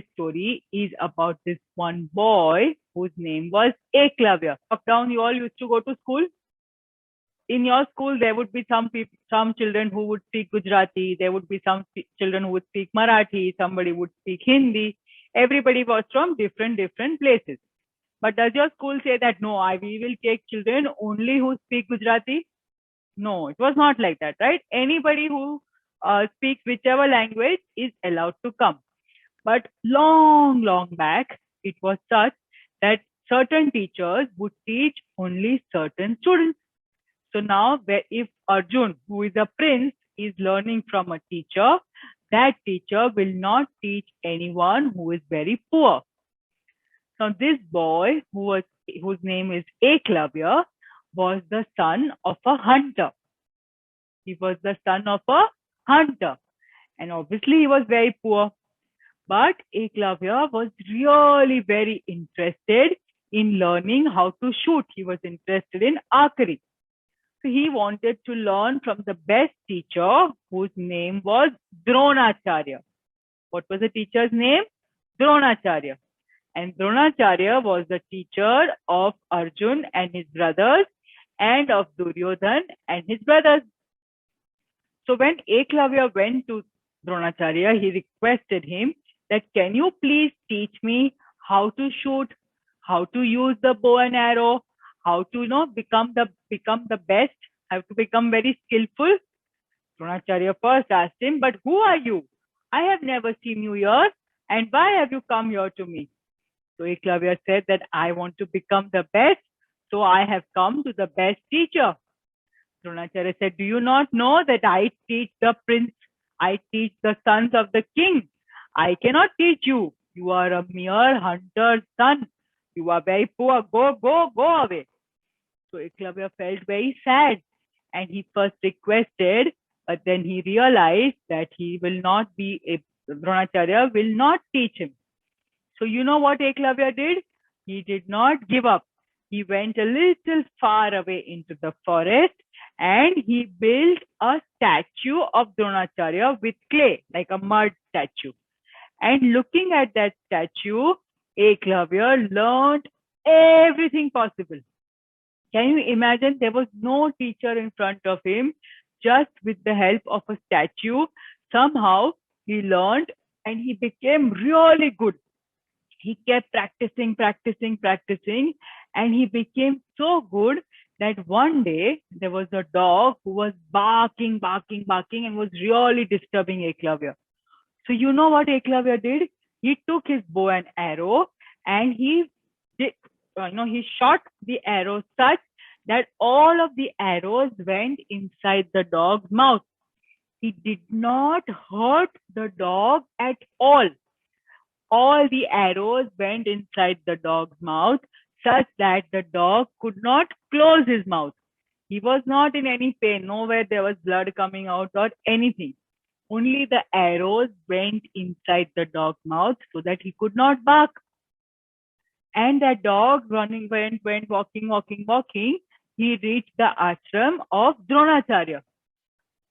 today's story is about this one boy whose name was Eklavya. Lockdown, you all used to go to school. In your school, there would be some children who would speak Gujarati. There would be some children who would speak Marathi. Somebody would speak Hindi. Everybody was from different places. But does your school say that no, we will take children only who speak Gujarati? No, it was not like that, right? Anybody who speaks whichever language is allowed to come. But long back, it was such that certain teachers would teach only certain students. So now, if Arjun, who is a prince, is learning from a teacher, that teacher will not teach anyone who is very poor. Now, this boy, whose name is Eklavya, was the son of a hunter. He was the son of a hunter, and obviously he was very poor. But Eklavya was really very interested in learning how to shoot. He was interested in archery. So he wanted to learn from the best teacher, whose name was Dronacharya. What was the teacher's name? Dronacharya. And Dronacharya was the teacher of Arjun and his brothers, and of Duryodhan and his brothers. So when Eklavya went to Dronacharya, he requested him that, can you please teach me how to shoot, how to use the bow and arrow, how to become the best, how to become very skillful. Dronacharya first asked him, but who are you? I have never seen you here, and why have you come here to me? So Eklavya said that I want to become the best, so I have come to the best teacher. Dronacharya said, do you not know that I teach the prince, I teach the sons of the king? I cannot teach you. You are a mere hunter's son. You are very poor. Go away. So Eklavya felt very sad, and he first requested, but then he realized that Dronacharya will not teach him. So you know what Eklavya did? He did not give up. He went a little far away into the forest, and he built a statue of Dronacharya with clay, like a mud statue. And looking at that statue, Eklavya learned everything possible. Can you imagine? There was no teacher in front of him. Just with the help of a statue, somehow he learned, and he became really good. He kept practicing, and he became so good that one day there was a dog who was barking, and was really disturbing Eklavya. So you know what Eklavya did? He took his bow and arrow, and he shot the arrow such that all of the arrows went inside the dog's mouth. He did not hurt the dog at all. All the arrows went inside the dog's mouth such that the dog could not close his mouth. He was not in any pain. Nowhere there was blood coming out or anything. Only the arrows went inside the dog's mouth so that he could not bark. And that dog went walking. He reached the ashram of Dronacharya.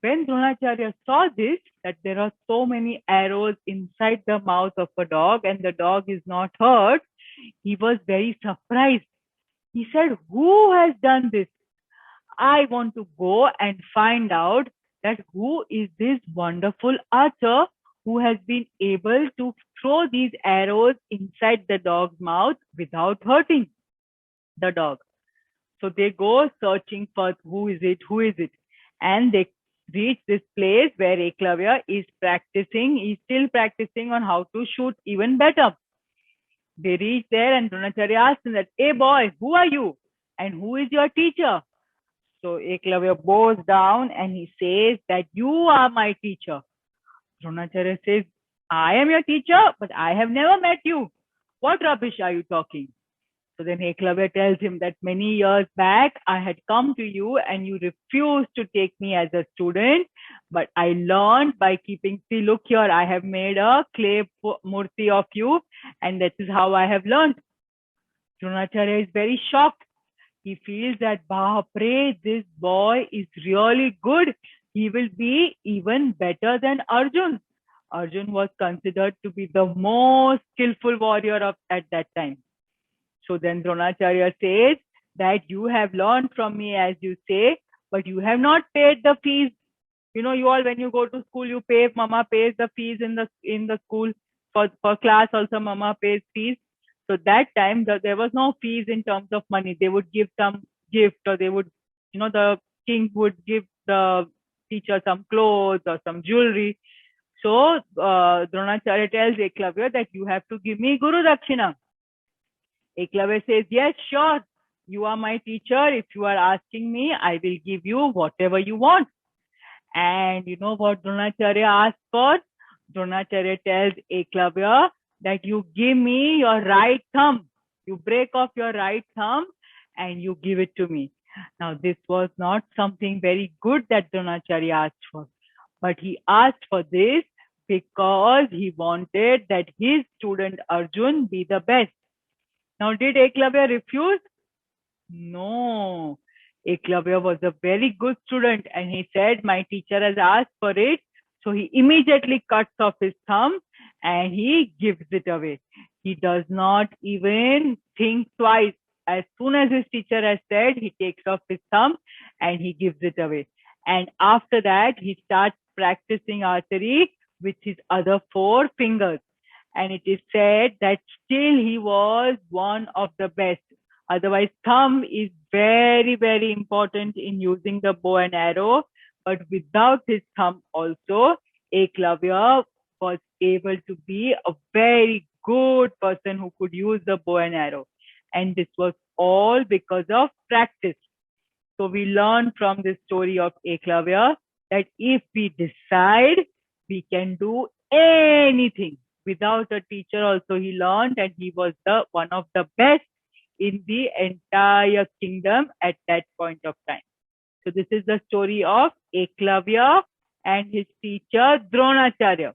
When Dronacharya saw this, that there are so many arrows inside the mouth of a dog and the dog is not hurt, he was very surprised. He said, who has done this? I want to go and find out that who is this wonderful archer who has been able to throw these arrows inside the dog's mouth without hurting the dog. So they go searching for who is it, and they reach this place where Eklavya is practicing. He's still practicing on how to shoot even better. They reach there, and Dronacharya asks him that, hey boy, who are you? And who is your teacher? So Eklavya bows down and he says that you are my teacher. Dronacharya says, I am your teacher, but I have never met you. What rubbish are you talking? So then Eklavya tells him that many years back, I had come to you and you refused to take me as a student. But I learned by keeping, see, look here, I have made a clay murti of you, and this is how I have learned. Dronacharya is very shocked. He feels that, Bapre, this boy is really good. He will be even better than Arjun. Arjun was considered to be the most skillful warrior at that time. So then Dronacharya says that you have learned from me, as you say, but you have not paid the fees. You know, you all, when you go to school, you pay, mama pays the fees in the school. For class also, mama pays fees. So that time there was no fees in terms of money. They would give some gift, or they would, the king would give the teacher some clothes or some jewelry. So Dronacharya tells Eklavya that you have to give me Guru Dakshina. Eklavya says, yes, sure. You are my teacher. If you are asking me, I will give you whatever you want. And you know what Dronacharya asked for? Dronacharya tells Eklavya that you give me your right thumb. You break off your right thumb and you give it to me. Now, this was not something very good that Dronacharya asked for, but he asked for this because he wanted that his student Arjun be the best. Now, did Eklavya refuse? No. Eklavya was a very good student and he said, my teacher has asked for it. So he immediately cuts off his thumb and he gives it away. He does not even think twice. As soon as his teacher has said, he takes off his thumb and he gives it away. And after that, he starts practicing archery with his other four fingers. And it is said that still he was one of the best. Otherwise, thumb is very, very important in using the bow and arrow. But without his thumb also, Eklavya was able to be a very good person who could use the bow and arrow. And this was all because of practice. So we learn from this story of Eklavya that if we decide, we can do anything. Without a teacher also he learned, and he was the one of the best in the entire kingdom at that point of time. So this is the story of Eklavya and his teacher Dronacharya.